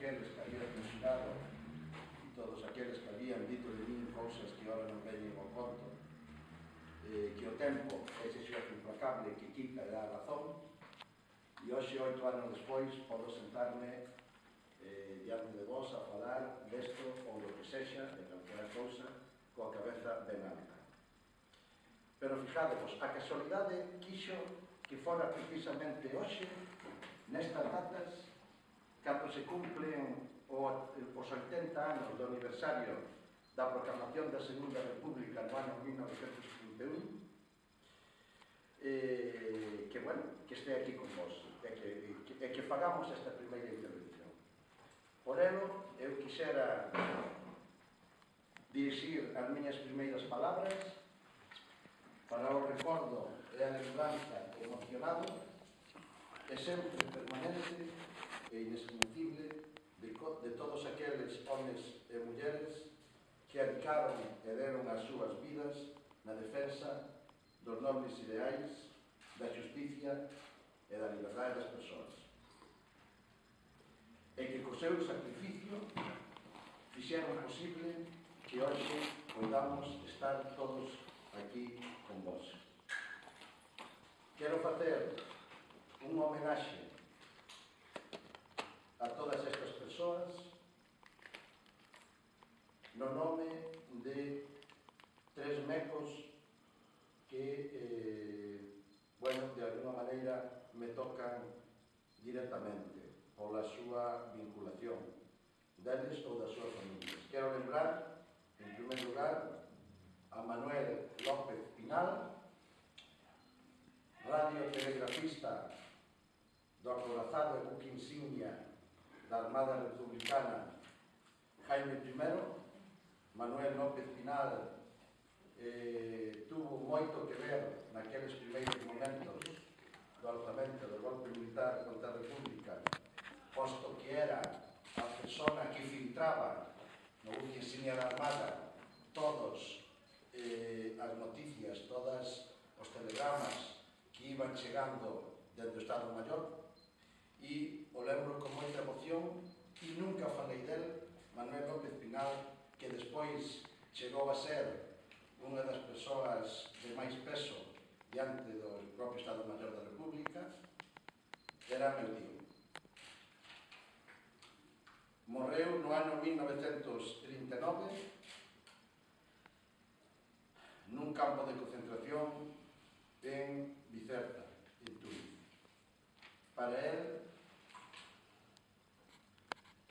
aqueles que habían mencionado e todos aqueles que habían dito de mí cousas que ahora non veñen ao conto, que o tempo é ese xogo implacable que quita e dá a razón, e hoxe, 8 anos despois, podo sentarme diante de vos a falar desto ou do que sexa, de calquera cousa, coa cabeza ben alta. Pero fijadevos, a casualidade quixo que fora precisamente hoxe, nestas datas, cando se cumplen os 80 anos do aniversario da proclamación da Segunda República no ano 1931, que, bueno, que este aquí con vos, e que fagamos esta primeira intervención. Por elo, eu quixera dirixir as miñas primeiras palabras para o recordo e a lembranza emocionado e sempre permanente e inesquecible de todos aqueles homes e mulleres que adicaron e deron as súas vidas na defensa dos nobles ideais, da justicia e da liberdade das persoas. E que co seu sacrificio fixeron posible que hoxe podamos estar todos aquí con vos. Quero facer unha homenaxe a todas estas persoas no nome de 3 mecos que, bueno, de alguna maneira me tocan directamente pola súa vinculación deles ou das súas familias. Quero lembrar, en primer lugar, a Manuel López Pinal, radiotelegrafista do acorazado e buque insignia da Armada Republicana Jaime I. Manuel López Pinal tuvo moito que ver naqueles primeiros momentos do alzamento do golpe militar contra a República, posto que era a persona que filtraba no buque insignia da Armada todos as noticias, todos os telegramas que iban chegando dentro do Estado Maior, e o lembro con moita emoción e nunca falei del, Manuel López Pinal, que despois chegou a ser unha das persoas de máis peso diante do propio Estado Maior da República, era meu tío. Morreu no ano 1939 nun campo de concentración en Bizerta, en Túnez. Para él,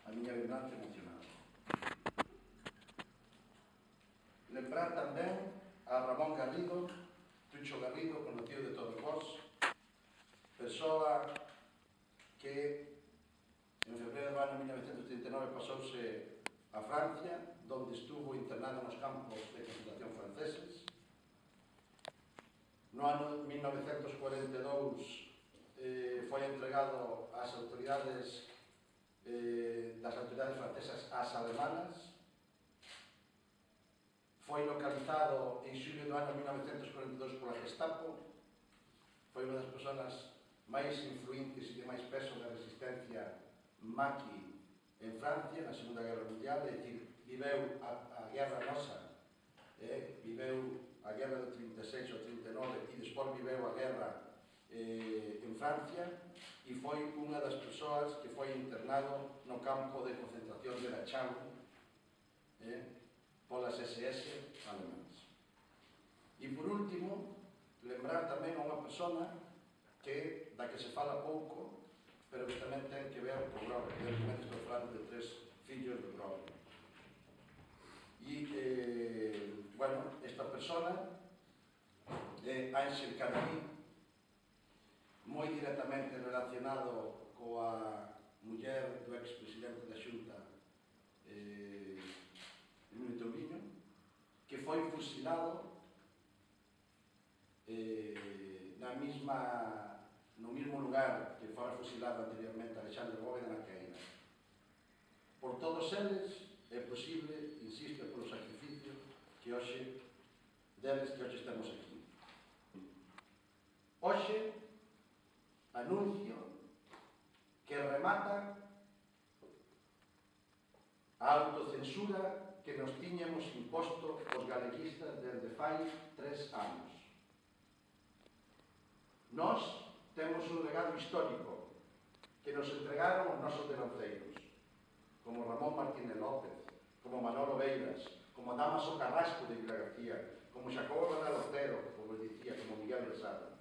a miña lembranza emocional. Lembrar tamén a Ramón Garrido, Tucho Garrido, conocido de todos vós, persoa que en febrero do ano 1939 pasouse a Francia, donde estuvo internado nos campos de concentración franceses. No ano 1942 foi entregado ás autoridades francesas ás alemanas. Foi localizado en xulio do ano 1942 pola Gestapo. Foi unha das persoas máis influentes e de máis peso da resistencia maqui en Francia na Segunda Guerra Mundial, é dicir, viveu a guerra nosa, viveu a guerra do 36 ao 39 e despois viveu a guerra en Francia, e foi unha das persoas que foi internado no campo de concentración de Dachau polas SS alemanas. E por último, lembrar tamén a unha persona da que se fala pouco, pero que tamén ten que ver con Grover. Evidentemente estou falando de 3 fillos de Grover. E, bueno, esta persona de Ángel Cadaví, moi directamente relacionado coa muller do expresidente da Xunta, Emilio Tourinho, que foi fusilado no mismo lugar que fora fusilado anteriormente Alexandre Bóveda na Queira. Por todos eles é posible, insisto, polo sacrificio que hoxe estamos aquí. Hoxe anuncio que remata a autocensura que nos tiñamos imposto os galeguistas desde fai 3 anos. Nós temos un legado histórico que nos entregaron os nosos delanceiros, como Ramón Martínez López, como Manolo Beiras, como Damaso Carrasco de Vila García, como Xacobo Bernal Otero, como dicía, como Miguel Besada.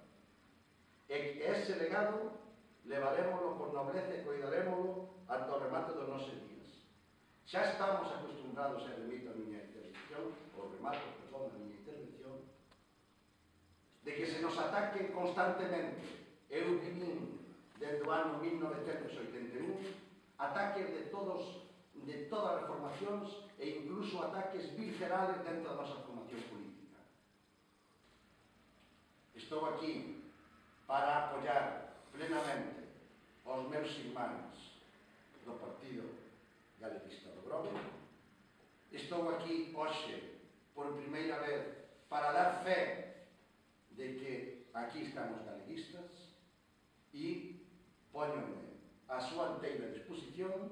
E ese legado levarémoslo con nobleza e cuidarémoslo ata o remate dos nosos días. Xa estamos acostumbrados, e remito a miña intervención, o remato, perdón, a miña intervención, de que se nos ataque constantemente. Eu vivín desde o ano 1981 ataques de todas as formacións e incluso ataques viscerales dentro da nosa formación política. Estou aquí para apoiar plenamente os meus irmáns do Partido Galeguista do Grove. Estou aquí hoxe por primeira vez para dar fe de que aquí estamos galeguistas e póñome a súa inteira disposición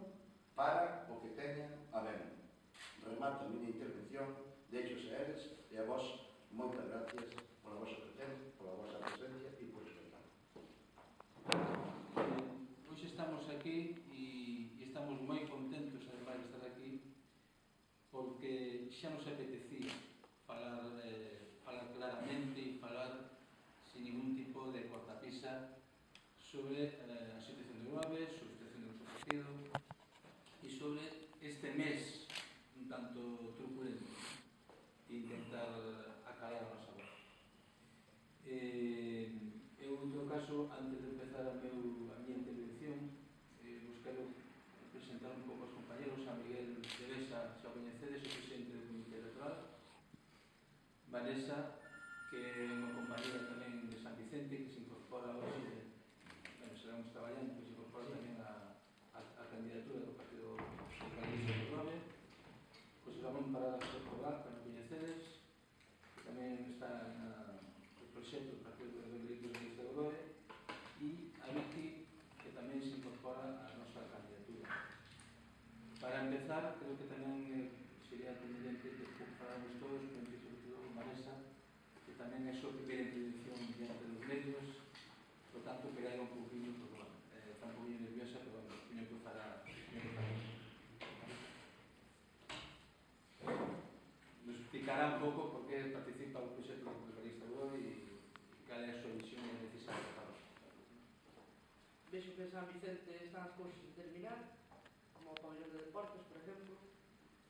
para o que teñan a ver. Remato a miña intervención, deixos a eles e a vos moitas gracias pola vosa presencia, pola vosa presencia e por escutar. Hoxe estamos aquí e estamos moi contentos ademais de estar aquí porque xa nos apetecía falar claramente e falar sin ningún tipo de cortapisa sobre a situación de Grove, sobre a situación do noso partido e sobre este mes un tanto truculento e intentar acalar a nosa voz. Eu, en todo caso, antes de empezar a miña intervención, vos quero presentar un pouco aos compañeros. A Miguel de Besa, xa coñecedes, o presidente do Comité Electoral. Vanessa, que é unha compañera tamén de San Vicente, que se incorpora hoxe, seramos traballando, que se incorpora tamén a candidatura do Partido Galeguista do Grove. José Ramón Parada Corral, que non coñecedes, que tamén está no proxecto do Partido Galeguista do Grove, e a Vicky, que tamén se incorpora a nosa candidatura. Para empezar, creo que tamén sería conveniente que faláramos todos, pero sobre todo Vanessa, que tamén é a súa primeira intervención diante dos medios, por tanto, que era un pouquinho, está un pouquinho nerviosa, pero teño que fará. Nos explicará un pouco por que participa no proxecto do Galeguista do Grove e cal é a súa visión e a necesidade para os. Vexo que en San Vicente están as cousas sin terminar, como o pabellón de deportes, por exemplo,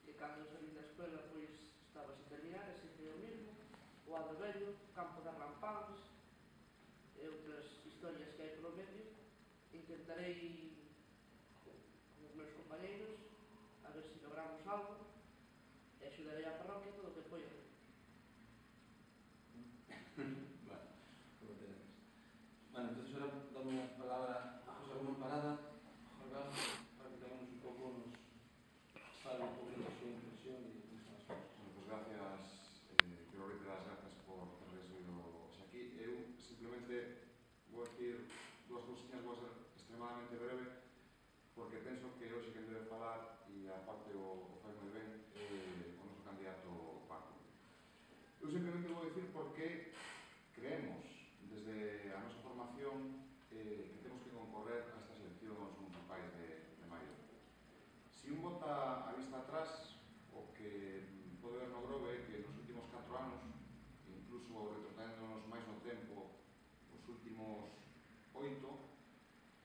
que cando salí da escola pois estaba sin terminar, e sempre o mesmo, o Adro Vello, o campo das Rampáns e outras historias que hai polo medio. Intentarei con os meus compañeiros a ver se logramos algo e axudarei a parroquia todo o que poida. Bueno, entonces ahora damos la palabra a José Ramón Parada, Jorge, para que tengamos un pouco nos fale un pouco da súa impresión e como son as cousas. Bueno, pues gracias, quiero reiterar las gracias por haber subido aquí. Eu simplemente vou decir dúas cousiñas, vou ser extremadamente breve, porque penso que hoxe que debe falar, e aparte o fai moi ben, o noso candidato Paco. Eu simplemente vou decir porque creemos, desde a nosa formación, que temos que concorrer a estas eleccións municipais de maio. Si un vota a vista atrás, o que pode ver no Grove é que nos últimos 4 anos, incluso retrocedéndonos máis no tempo, os últimos 8,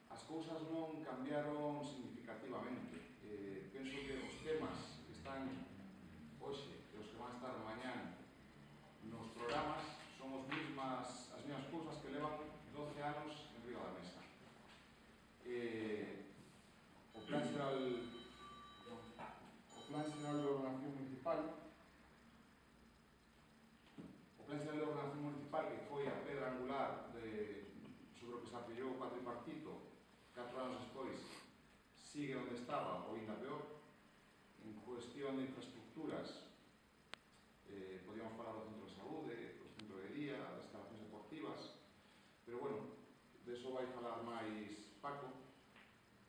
as cousas non cambiaron significativamente. Penso que os temas que están hoxe e os que van estar mañán nos programas son as mesmas cousas que levan 12 anos en riba da mesa. O Plan Xeral de Ordenación Municipal, que foi a pedra angular sobre o que se apoiou o tripartito 4 anos despois, sigue onde estaba ou ainda peor. En cuestión de infraestructuras, podíamos falar do centro de saúde, do centro de día, das instalacións deportivas, pero bueno, de eso vai falar máis Paco.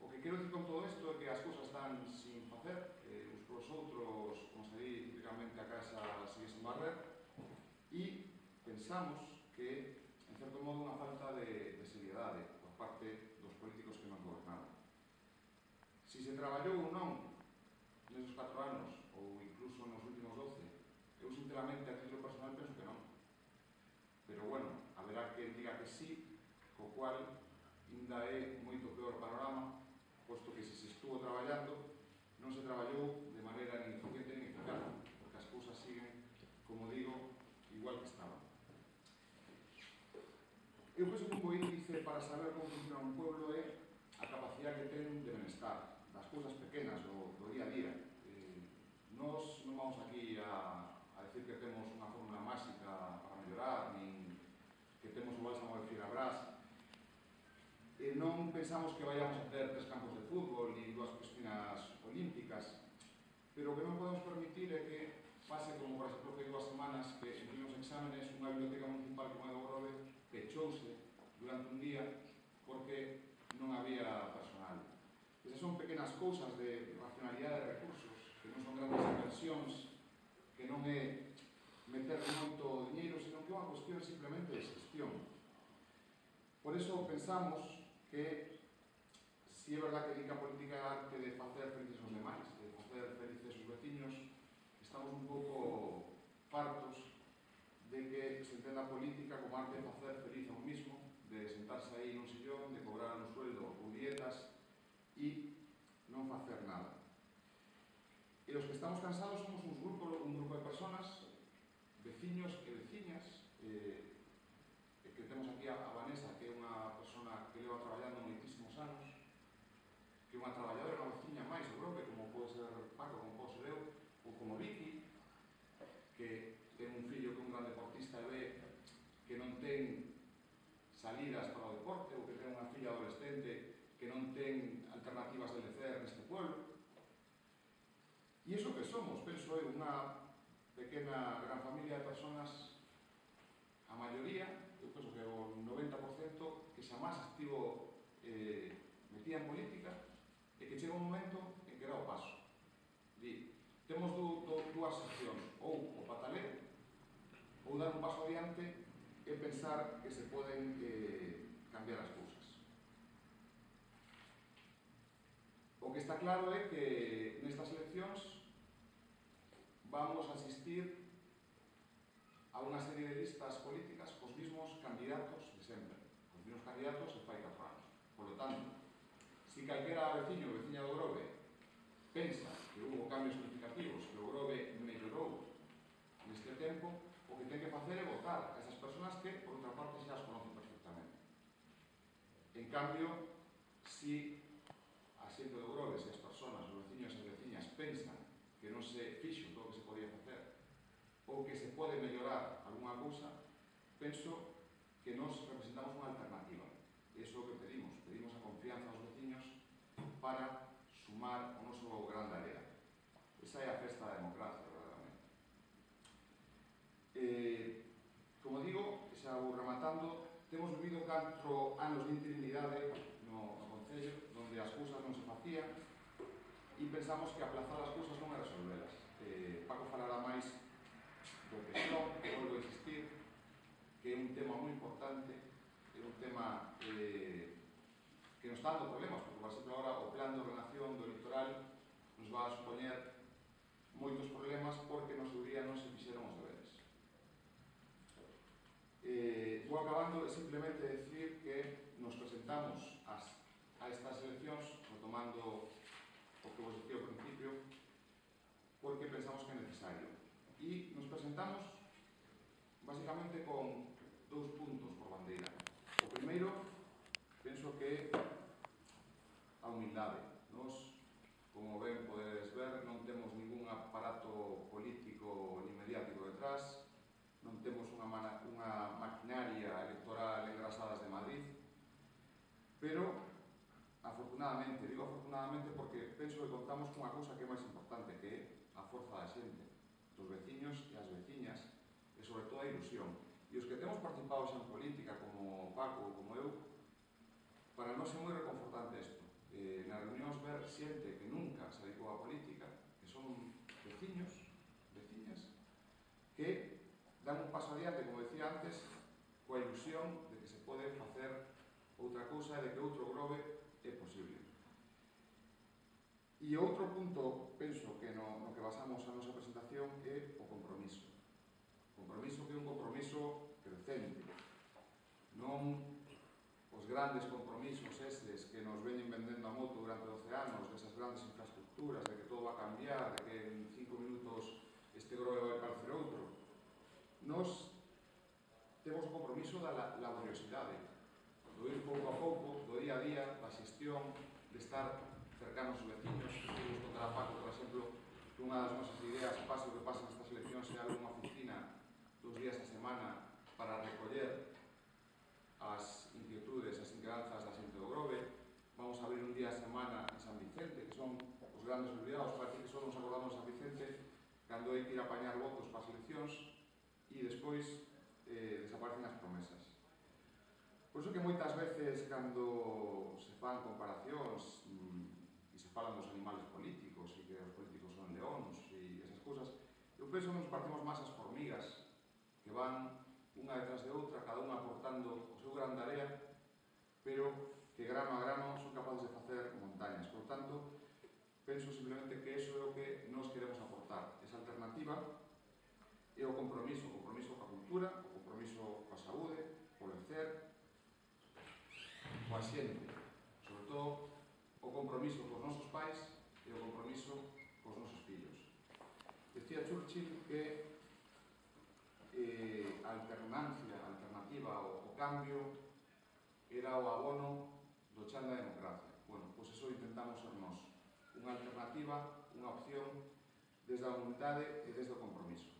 O que quero dicir con todo isto é que as cousas están sin facer, os os outros, como se di, típicamente a casa sigue sen barrer, e pensamos que, en certo modo, unha falta de seriedade por parte dos políticos que nos gobernaron. Si se traballou ou non nesos 4 anos, ou incluso nos últimos 12, eu sinceramente a título personal penso que non. Pero bueno, haberá que diga que sí, co cual ainda é moito peor panorama, posto que se estuvo traballando, non se traballou de maneira ni eficiente ni eficaz, porque as cousas siguen, como digo, igual que estaban. Eu penso que un bo índice para saber como funciona un pueblo é a capacidade que ten de benestar, das cousas pequenas, do día a día. Nós non vamos aquí a decir que temos unha fórmula máxica para mellorar, nin que temos o bálsamo de Fierabrás. Non pensamos que vayamos a ter 3 campos de fútbol ni 2 piscinas olímpicas, pero o que non podemos permitir é que pase como, por exemplo, que 2 semanas que en os exámenes unha biblioteca municipal como a de Grove pechouse durante un día porque non había personal. Esas son pequenas cousas de racionalidade de recursos, que non son grandes inversións, que non é meter moito dinheiro, senón que é unha cuestión simplemente de xestión. Por iso pensamos que, si é verdad que dica a política é arte de facer felices os demais, de facer felices os veciños, estamos un pouco fartos de que se entenda a política como arte de facer feliz a un mismo, de sentarse aí nun sillón, de cobrar un sueldo ou dietas e non facer nada. E os que estamos cansados somos un grupo de personas, veciños e veciñas, que temos aquí a Vanessa, que é unha persona que leva traballando moitísimos anos, que é unha traballadora, unha veciña máis do Grove, como pode ser Paco, como pode ser eu, ou como Vicky, que ten un fillo que é un gran deportista e ve que non ten salidas para o deporte, ou que ten unha filla adolescente que non ten alternativas de lecer neste pueblo. E iso que somos, penso eu, unha pequena gran familia de personas, a maioría, eu penso que o 90%, que xa máis estivo metida en política e que chega un momento en que dá o paso. Temos dúas opcións, ou o pataleo, ou dar un paso adiante e pensar que se poden cambiar as cousas. O que está claro é que nestas eleccións vamos a asistir a unha serie de listas políticas cos mismos candidatos de sempre, cos mismos candidatos de fai 4 anos. Por lo tanto, si calquera veciño ou veciña do Grove pensa que hubo cambios significativos, que o Grove mellorou neste tempo, o que ten que facer é votar a esas persoas que, por outra parte, xa as conocen perfectamente. En cambio, si a xente do Grove, se as persoas, os veciños e as veciñas pensan que non se fixo todo o que se podía facer ou que se pode mellorar algunha cousa, penso que nos representamos unha alternativa. E iso é o que pedimos. Pedimos a confianza aos veciños para sumar o noso gran área. Esa é a festa da democracia, verdadeiramente. Como digo, xa vou rematando, temos vivido 4 anos de interinidade no Concello, onde as cousas non se facían e pensamos que aplazar as cousas non é resolvelas. Paco falará máis do pensión, que volvo a insistir, que é un tema moi importante, é un tema que nos está dando problemas, porque, por exemplo, agora o plan de ordenación do litoral nos va a supoñer moitos problemas porque no seu día non se fixeron os deberes. Vou acabando simplemente decir que nos presentamos a estas eleccións, retomando o que vos dicía ao principio, porque pensamos que é necesario. E nos presentamos basicamente con 2 puntos por bandeira. O primeiro, penso que a humildade. Nos, como ben podedes ver, non temos ningún aparato político ni mediático detrás, non temos unha maquinaria electoral engrasadas de Madrid, pero afortunadamente, digo afortunadamente porque penso que contamos cunha cousa que é máis importante, que é a forza da xente, dos veciños e as veciñas, e sobre todo a ilusión. E os que temos participado xa en política, como Paco ou como eu, para nós é moi reconfortante isto. Nas reunións ver xente que nunca se dedicou á política, que son veciños, veciñas, que dan un paso adiante, como decía antes, coa ilusión de que se pode facer outra cousa e de que outro Grove é posible. E outro punto, penso, que no que basamos a nosa presentación é o compromiso. Compromiso que é un compromiso crecente. Non os grandes compromisos estes que nos veñen vendendo a moto durante 12 anos, desas grandes infraestructuras, de que todo va a cambiar, de que en 5 minutos este Grove vai parecer outro. Nos temos o compromiso da laboriosidade, do ir pouco a pouco, do día a día, da xestión, de estar cercanos aos veciños. Nos contará Paco, por exemplo, que unha das nosas ideas, pase o que pase nestas eleccións, é abrir unha oficina 2 días a semana para recoller as inquietudes, as inquedanzas da xente do Grove. Vamos a abrir un día a semana en San Vicente, que son os grandes olvidados. Parece que só nos acordamos de San Vicente cando hai que ir a apañar votos para as eleccións e despois desaparecen as promesas. Por iso que moitas veces cando se fan comparacións e se falan dos animales políticos e que os políticos son leóns e esas cousas, eu penso que nos partimos máis as formigas que van unha detrás de outra, cada unha aportando o seu gran tarea, pero que grano a grano son capaces de facer montañas. Por tanto, penso simplemente que eso é o que nos queremos aportar, esa alternativa e o compromiso coa cultura, o compromiso coa saúde, co vencer, coa xente, sobre todo o compromiso cos nosos pais e o compromiso cos nosos fillos. Decía Churchill que a alternativa, o cambio era o abono do chan da democracia. Bueno, pois eso intentamos ser nós, unha alternativa, unha opción desde a voluntade e desde o compromiso.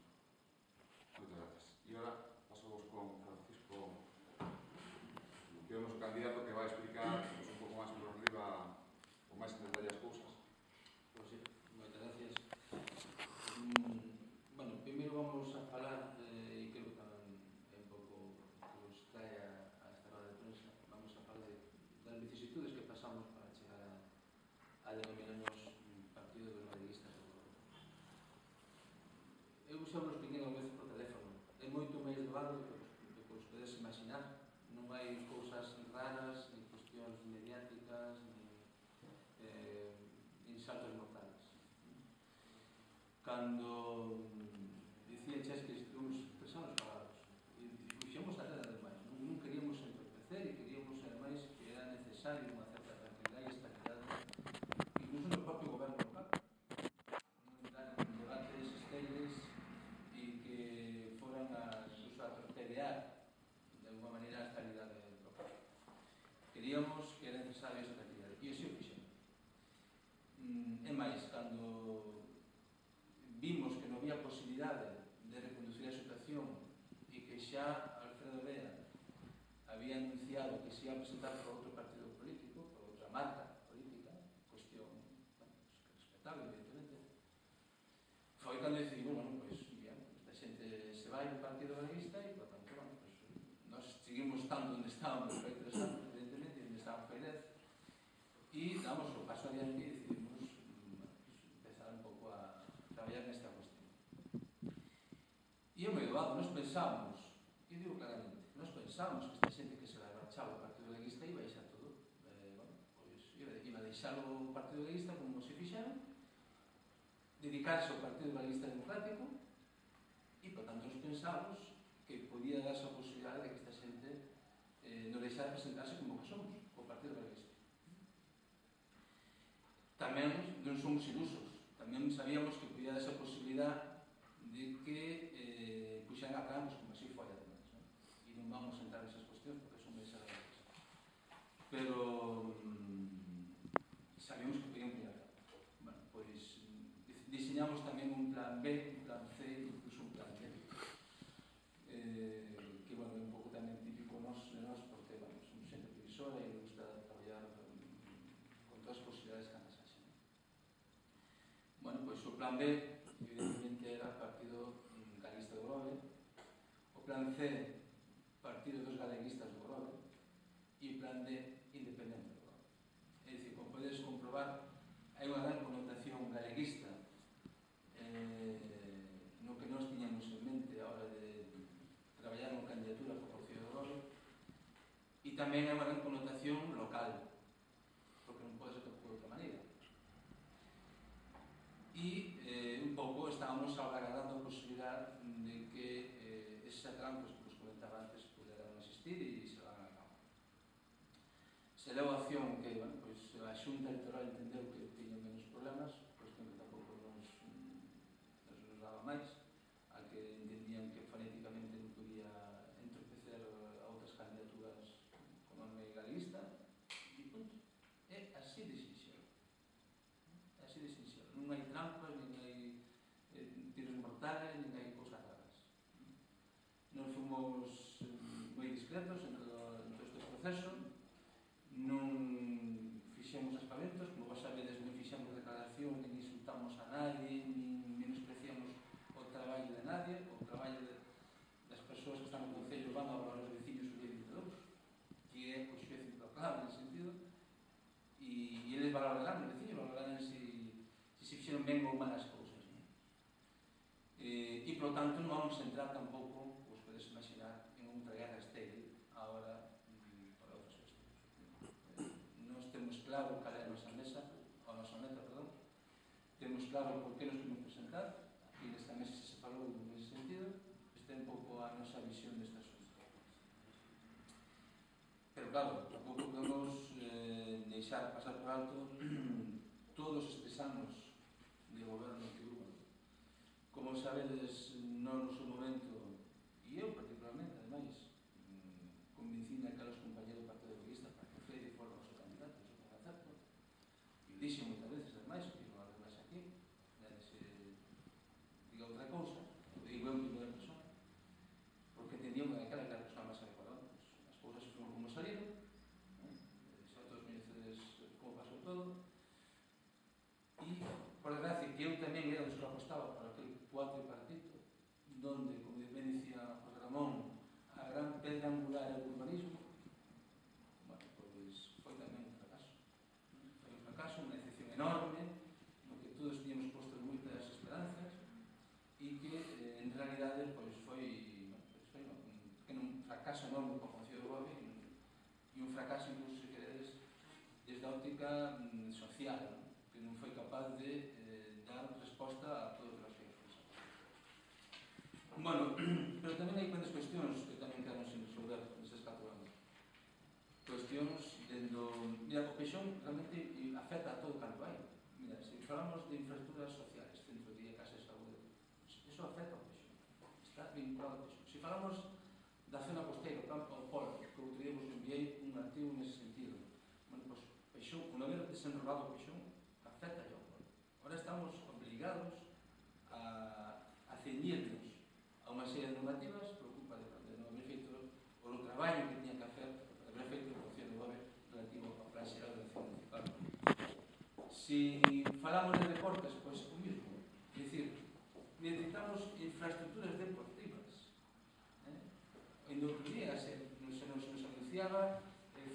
Moitas gracias. E agora pasamos con Francisco, que é o noso candidato, que vai explicar un pouco máis por arriba o máis en detalle as cousas. Pois sí, moitas gracias. Bueno, primeiro vamos a falar, e creo que tamén é un pouco que os trae a esta roda de prensa, vamos a falar das vicisitudes que pasamos para chegar a denominarnos Partido dos Galeguistas do Grove. Eu xa vos expliquei unha vez por teléfono, é moito máis doado do que os podedes imaginar. Non hai cousas raras, ni cuestións mediáticas, ni saltos mortales. Cando dicía Ches que estuvimos 3 anos parados, e fixemos a nada demais, non queríamos entorpecer e queríamos ademais que era necesario unha certa tranquilidade e estabilidade, incluso no propio goberno local, non entrar en debates estériles e que foran a torpedear de alguma maneira a estabilidade local. Queríamos que era necesario esa tranquilidade e iso o fixemos. É máis, cando vimos que non había posibilidade de reconducir a situación e que xa Alfredo Bea había anunciado que se ia presentar por outro partido político, por outra marca política, cuestión respetable, evidentemente, foi cando decidimos, bueno, pois, esta xente se vai do Partido Galeguista e, por tanto, bueno, pois, nos seguimos estando onde estábamos fai 3 anos, evidentemente, onde estábamos fai 10, e damos o paso adiante e decidimos empezar un pouco a traballar nesta cuestión. E é moi doado, nos pensamos, e digo claramente, nos pensamos que esta xente que se vai marchar ao Partido Galeguista iba a deixar todo, bueno, pois iba a deixar o Partido Galeguista como se fixeron, dedicarse ao Partido Galeguista Democrático e, por tanto, nos pensamos que podía darse a posibilidade de que esta xente nos deixara presentarse como que somos, o Partido Galeguista. Tamén non somos ilusos, tamén sabíamos que podía darse a posibilidade de que puxeran a Ramos como así foi además, non? E non vamos a entrar nesas cuestións porque son máis agradáveis. Pero sabíamos que podían puxer a Ramos. Bueno, pois diseñamos tamén un plan B, un plan C, incluso un plan D. Que, bueno, é un pouco tamén típico de nós porque, bueno, somos xente previsora e nos gusta traballar con todas as posibilidades que andas haxe. Bueno, pois o plan B evidentemente era Partido Galeguista do Grove, o plan C Partido dos Galeguistas do Grove e o plan D Independente do Grove. É dicir, como podedes comprobar, hai unha gran connotación galeguista tamén é unha gran connotación local, porque non pode ser de outra maneira. E un pouco estábamos agardando a posibilidad de que eses atrancos que vos comentaba antes puderan existir e se van a cabo. Se leu a acción que, bueno, pues, a Xunta Electoral entendeu que tiña menos problemas, cuestión que tampouco nos daba máis, a que entendían que fonéticamente non podía entorpecer a outras candidaturas con nome galeguista, e punto. É así de sinxelo. É así de sinxelo. Non hai trampas, nin hai tiros mortales, nin hai cousas raras. Nos fomos moi discretos en todo este proceso, non fixemos aspaventos, como vos sabedes, non fixemos declaración, nin insultamos a nadie, nin menospreciamos o traballo de nadie, o traballo das persoas que están no Concello van a valorar os veciños o día 22, que é o xuez implacable en sentido, e eles valorarán, os veciños valorarán se fixeron ben ou mal as cousas. E, polo tanto, non vamos a entrar tampouco, vos podes imaginar, en outra guerra estéril, agora, para outras cuestións. Nós temos claro cal é a nosa mesa, a nosa meta, perdón, temos claro por que nos podemos presentar, aquí nesta mesa se falou nesse sentido, este é un pouco a nosa visión deste asunto. Pero claro, tampouco podemos deixar pasar por alto todos estes anos de goberno que hubo. Como sabedes, no noso momento, e eu particularmente, ademais, convencín a aqueles compañeros do Partido Comunista para que Freire fora o noso candidato, iso foi un acerto. E o dixen moitas veces, ademais, que digo ademais aquí, se diga outra cousa, o digo eu en primeira persona, porque entendían que aquela era a persona máis adecuada. As cousas foron como saliron, xa todos coñecedes como pasou todo, e, por desgracia, que eu tamén era dos que apostaba para aquel cuatripartito, donde, como ben dicía José Ramón, a gran pedra angular é o urbanismo, bueno, pois foi tamén un fracaso. Foi un fracaso, unha decepción enorme, no que todos tínhamos postos moitas esperanzas, e que, en realidade, pois foi un fracaso enorme para o Concello de Bove, e un fracaso, incluso, se queredes, desde a óptica social, non? Que non foi capaz de dar resposta a todos os que expresaban. Bueno, pero tamén hai cuantas cuestións que tamén quedaron sin resolver nestes 4 anos. Cuestións dentro... Mira, o Peixón realmente afecta a todo canto hai. Mira, se falamos de infraestructuras sociales, centro de día, casa de saúde, eso afecta ao Peixón. Está vinculado ao Peixón. Se falamos da zona costeira, o campo ao polo, que outro día vos enviei un artigo nese sentido. Bueno, pois Peixón, con haber desenrolado o Peixón, afecta ao polo. Ahora estamos obligados a ceñirnos a unha serie de normativas por culpa de non haber feito o traballo que tiña que hacer, de haber feito o Concello de Bove relativo ao Plan Xeral de Acción Municipal. Se falamos de deportes, pois o mismo. É dicir, necesitamos infraestructuras deportivas. En outro día se nos anunciaba,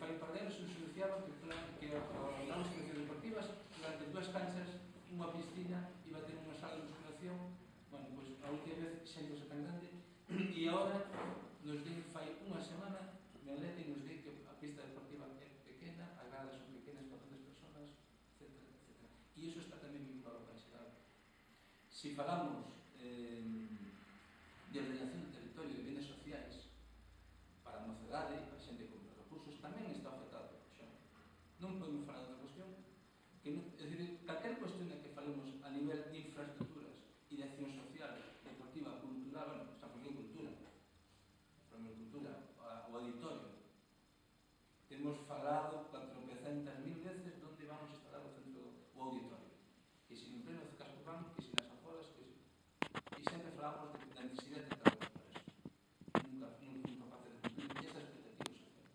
fai un par de anos se nos anunciaba que as instalaciones deportivas durante 2 canchas, unha piscina, iba a ter unha sala de musculación. Bueno, pois a última vez xa iba a ser tan grande, e agora nos din, fai unha semana, me alerta e nos din que a pista deportiva é pequena, as gradas son pequenas para tantas personas, etc. E iso está tamén vinculado ao Plan Xeral. Se falamos de ordenación do territorio de bienes sociais para a mocedade e para a xente con recursos, tamén está afectado por iso. Non podemos falar de outra cuestión que non, é dicir, calquer cuestión de que falemos a nivel de infraestructuras e de acción social, deportiva, cultural, bueno, estamos falando de cultura, o auditorio. Temos falado 400.000 veces onde vamos a instalar o centro, o auditorio, que se en pleno casco urbano, que se nas aforas, que se... E sempre falamos da necesidade de traballar para eso. Nunca fomos capaces de cumplir esta expectativa social.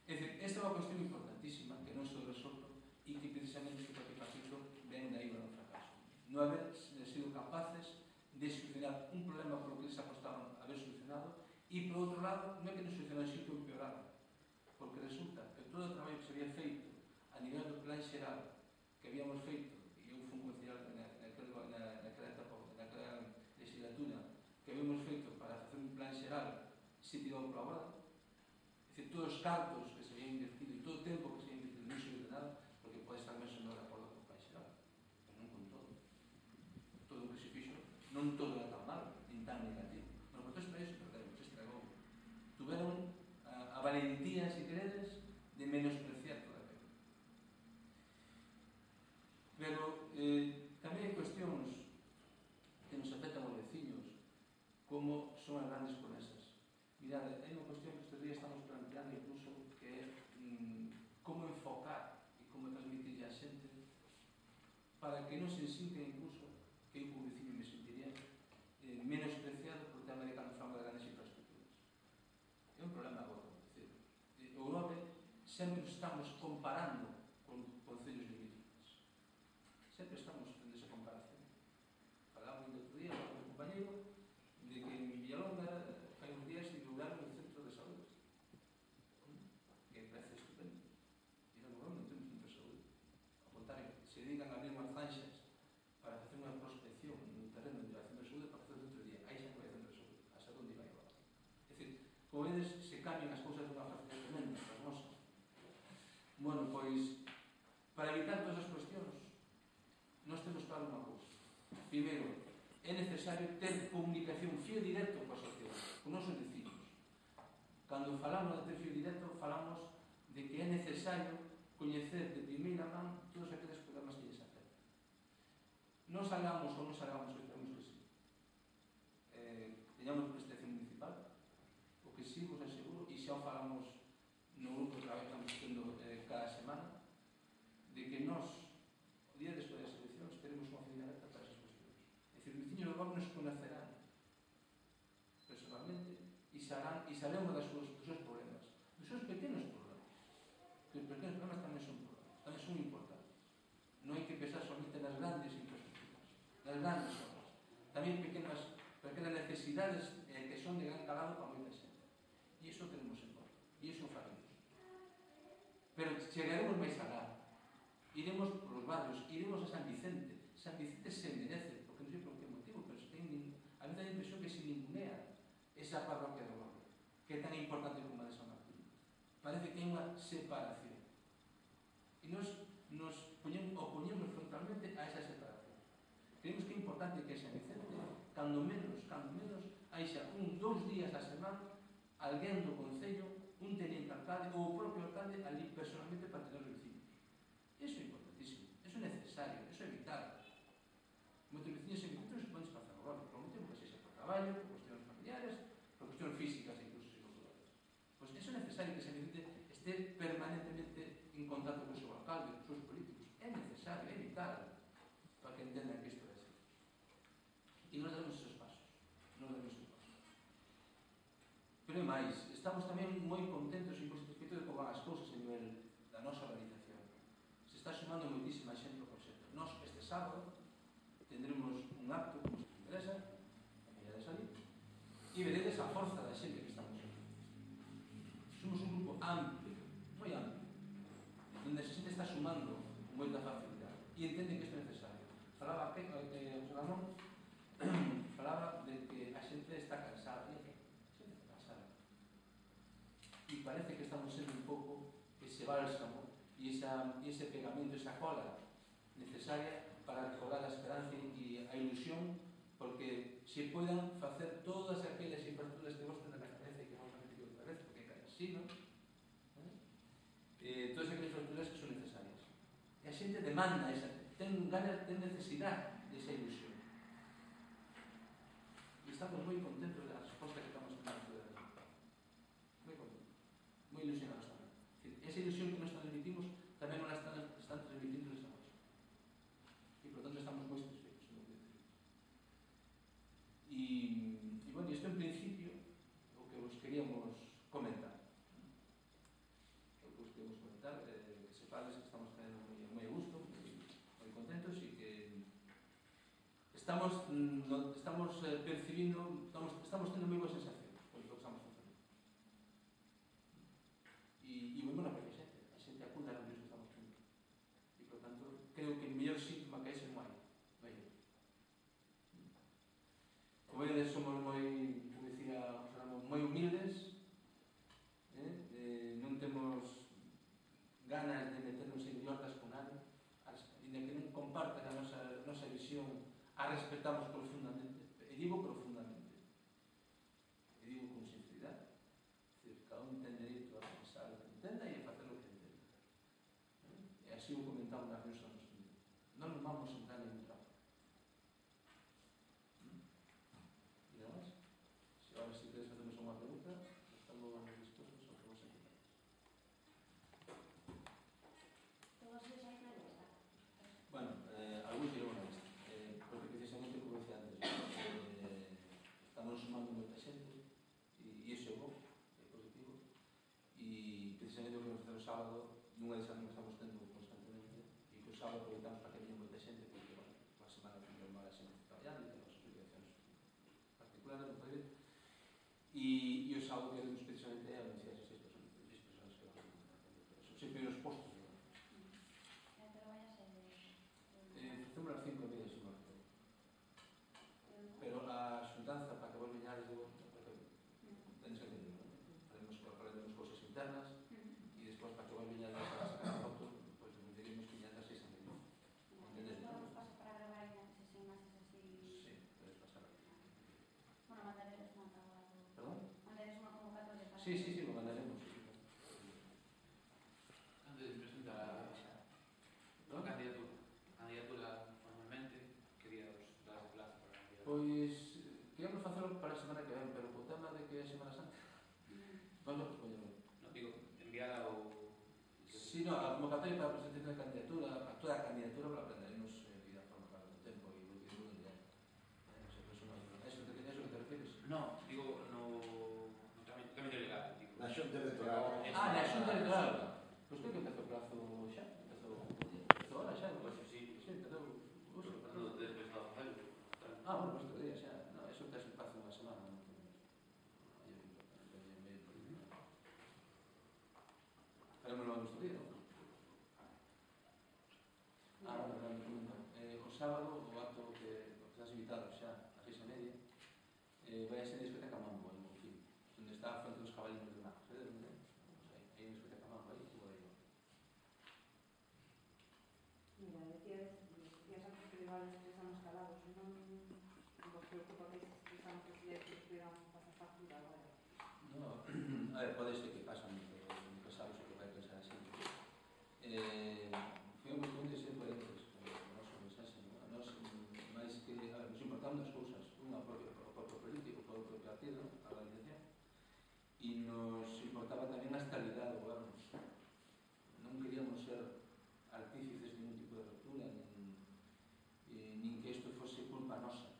É dicir, esta é unha cuestión importantísima que non se resolve e que precisamente este partido ven de aí ao fracaso. Non haber sido capaces de solucionar un problema por que les apostaban a haber solucionado, e por outro lado, non é que non solucionaron, sino que empeoraron, porque resulta que todo o traballo que se había feito a nivel do Plan Xeral que habíamos feito, e eu fui un conciliar naquela etapa, naquela legislatura, que habíamos feito para facer un Plan Xeral, se tirou pola borda. É dicir, todo todos os cartos que se habían invertido e todo o tempo que se había invertido non sirve de nada, porque pode estar menos no de acordo con o país xeral, pero non con todo. Todo o que se fixo, non todo era tan malo, nin tan negativo. Bueno, por todo isto se perderon, se estragou. Tuveron a valentía, se queredes, de menospreciar toda aquilo. Pero tamén hai cuestións que nos afectan aos veciños, como son as grandes promesas. Mirad, hai unha cuestión que estes días estamos planteando incluso, que é como enfocar e como transmitir a xente para que non se sinta incluso, que eu como veciño me sentiría menospreciado por tema de cando falamos de grandes infraestructuras. É un problema agora, Europa sempre estamos comparando con concellos limítrofes. Sempre estamos en esa comparación. Falamos do outro día, falamos do compañeiro, de que en Villalonga hai uns días inauguraron un centro de saúde. Que parece estupendo. E non temos un centro de saúde. Ao contrario, se dedican a abrir unhas zanxas para facer unha prospección no terreno de centro de saúde para facer outro día. Aí xa non hai centro de saúde. A saúde onde vai agora. É dicir, como vedes, se cambian as cousas dunha facilidade tremenda, hermosa. Bueno, pois, para evitar todas as cuestións, nós temos claro unha cousa. Primeiro, é necesario ter comunicación fío directo coa sociedade, con nosos vecinos. Cando falamos de ter fío directo, falamos de que é necesario coñecer de primeira man todos aqueles problemas que lles afectan. Non salgamos ou non salgamos, que esperamos que sí. Teñamos prestación municipal, o que sí vos aseguro, e xa o falamos no grupo de traballo que estamos tendo cada semana, de que nós, o día despois das eleccións, teremos unha oficina aberta para esas cuestións. É dicir, os veciños do Val nos conocerán personalmente e sabemos dos seus problemas, dos seus pequenos problemas. Que os pequenos problemas tamén son problemas, tamén son importantes. Non hai que pensar solamente nas grandes infraestructuras, nas grandes obras. Tamén pequenas necesidades que son de gran calado para moita xente. E iso tenemos en conta. E iso faremos. Pero chegaremos máis alá. Iremos polos barrios, iremos a San Vicente. San Vicente se merece, porque non sei por que motivo, pero a mí dá a impresión que se ningunea esa parroquia do Val, que é tan importante como a de San Martín. Parece que hai unha separación. E nos opoñemos frontalmente a esa separación. Creemos que é importante que San Vicente, cando menos, haixa 2 días a semana, alguén do Concello, un teniente alcalde ou o propio alcalde ali personalmente para tener os vecinos. Iso é importantísimo, iso é necesario, iso é vital. Moitos vecinos en Vicente non se poden desplazar ao barrio, por motivo que sexa por traballo, por cuestiones familiares, por cuestiones físicas e incluso psicológicas. Pois iso é necesario que San Vicente este permanentemente en contacto con o seu alcalde, con os seus políticos. É necesario, é vital, para que entendan que isto é así. E nos damos esos pasos. Pero é máis, estamos tamén moi contentos e moi satisfeitos de como van as cousas a nivel da nosa organización. Se está sumando moitísima xente ao proxecto. Nós, este sábado, tendremos un acto como se interesa, a medida de salir, e veredes a forza da xente que estamos aquí. Somos un grupo amplio, moi amplio, onde a xente está sumando con moita facilidade e entende que isto é necesario. Falaba José Ramón, falaba de que a xente está cansada, e parece que estamos sendo un pouco ese bálsamo e ese pegamento, esa cola necesaria para recordar a esperanza e a ilusión, porque se poidan facer todas aquelas infraestructuras que vos ten na cabeza e que vamos a repetir outra vez, porque é así, non? Todas aquelas infraestructuras que son necesarias. E a xente demanda ten ganas, ten necesidade desa ilusión. E estamos moi contentos da resposta que estamos tendo. Moi ilusionados tamén. Esa ilusión que nos transmitimos tamén non la están transmitindo esa noche. E, por tanto, estamos moi satisfeitos. E, bueno, isto en principio o que vos queríamos comentar. Que sepades que estamos moi a gusto, moi contentos e que estamos percibindo, estamos tendo moi boas sensacións. E moi bona para a xente apunta a reunións que estamos tendo. E, por tanto, creo que o mellor síntoma que ese non hai. Como vedes, somos moi, como dicía, moi humildes, a respetamos profundamente, e digo profundamente, e digo con sinceridade. É dicir, cada un ten dereito a pensar o que entenda e a facer o que entenda. E así o comentamos nas reunións do estudio. Non nos vamos a entrar en un trabajo. E nada máis. Se ahora si queres facernos unha pregunta, estamos dispostos ao que vos entendamos. Todos os hai na lista. Bueno, algún tirou na lista. Porque precisamente, como decía antes, estamos sumando moita xente e iso é bo, é positivo. E precisamente o que vamos facer o sábado, nunha desas que estamos tendo constantemente, e que o sábado aproveitamos para que venha moita xente, porque, bueno, a semana temos máis xente traballando e temos obligacións particulares, non pode ver. E o sábado queremos precisamente anunciar esas personas que van a facer. Son sempre os postos. Facemos as 5:30, se non me recordo. Pero a xuntanza, para que vos veñades de volta, tenes que entender, non? Faremos cousas internas e despois, para que vos veñades a sacar a foto, pois diremos que ya das 6:30. Entendes? Podemos pasar para gravar en las sesiones así. Sí, podes pasar. Bueno, mandaréis una tabla. Perdón? Mandaréis una convocatoria para. Sí, lo mandaremos. Antes de presentar a candidatura formalmente, quería dar ese plazo para enviar. Pois, queríamos facelo para a semana que ven, pero co tema de que é Semana Santa, vamos a responder. No, digo, enviar ao... Si, no, a convocatoria para a presentación da candidatura, a toda a candidatura la aprenderemos de a forma claro do tempo e do día. Non sei, eso que te refieres? No, digo, no cambio legal. Digo. Na xunta electoral. Na xunta electoral. Pois creo que empezou o plazo xa, empezou ahora xa, non? Pois sí. Sí, empezou. No, despois do Rafael. Bueno, pues te día xa. No, eso tes un plazo unha semana, non? Farémoslo a nuestro día, non? Bueno, o sábado, o acto que estás invitado xa a 6:30, vai a ser a discoteca Mambo, en Monfín, onde está a frente dos cabalinos de Mar. Sabedes onde? Hai unha discoteca Mambo aí, por aí. Mira, decías antes que llevaban 3 anos calados, non vos preocupa que estes 3 anos que se puedan pasar factura agora? No, a ver, pode ser que pasan, nunca sabes o que vai pensar así. Foi moi bom de ser coherentes con o noso mensaxe, non? A nos, máis que, a ver, nos importamos das cousas, unha o propio político, o propio partido, a organización, e nos importaba tamén a estabilidade do goberno. Non queríamos ser artífices de ningún tipo de ruptura, nin que isto fose culpa nosa,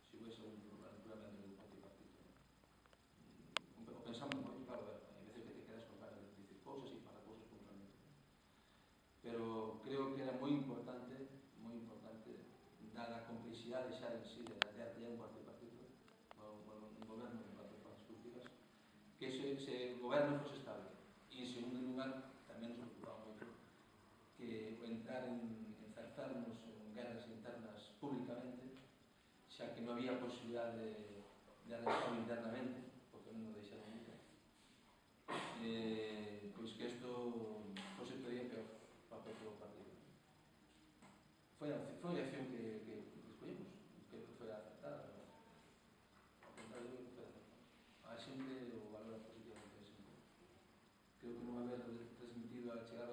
se hubiese un problema entre o propio partido. O pensamos moito, claro, hai veces que te quedas con ganas de dicir cousas e falar cousas puntualmente. Pero creo que era moi importante, dada a complexidade xa en sí de apoiar un partido, un goberno de plataformas políticas, que ese goberno fose estable. E en segundo lugar, tamén nos preocupaba moito que entrar en enzarzarnos en guerras internas públicamente, xa que non había posibilidad de arreglarlo internamente, porque non nos deixaron nunca, pois que isto fose todavía peor para o propio partido. Foi a acción que escollimos, que foi acertada. Ao contrario, que foi acertada. A xente o valora positivamente sempre. Creo que non haber transmitido a chegar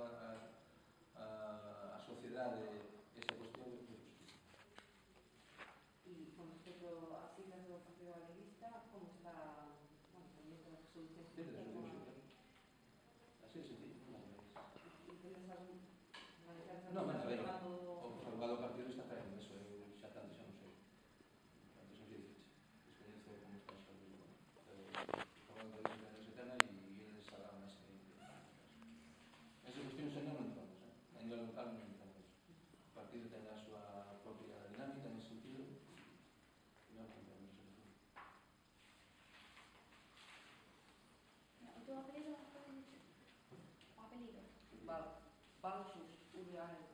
a sociedade esa cuestión é positivo. E con respecto ás siglas do Partido Galeguista, como está, bueno, tamén con a resolución que Debe de ten, así de sencillo, non é máis. e tenes algún No, bueno, a ver, o salvado partido está trayendo eso, xa tanto xa non sei. Tanto xa non sei dicirche. Descoñezo como está os partidos, bueno. Falando de isso en eterna e eles sabrán máis que esa cuestión xa non entramos, a nivel local non entramos. O partido ten a súa propia dinámica nese sentido e non entramos esa cuestión. ¿Tu apellido? ¿O apellido? Balsus, VAL.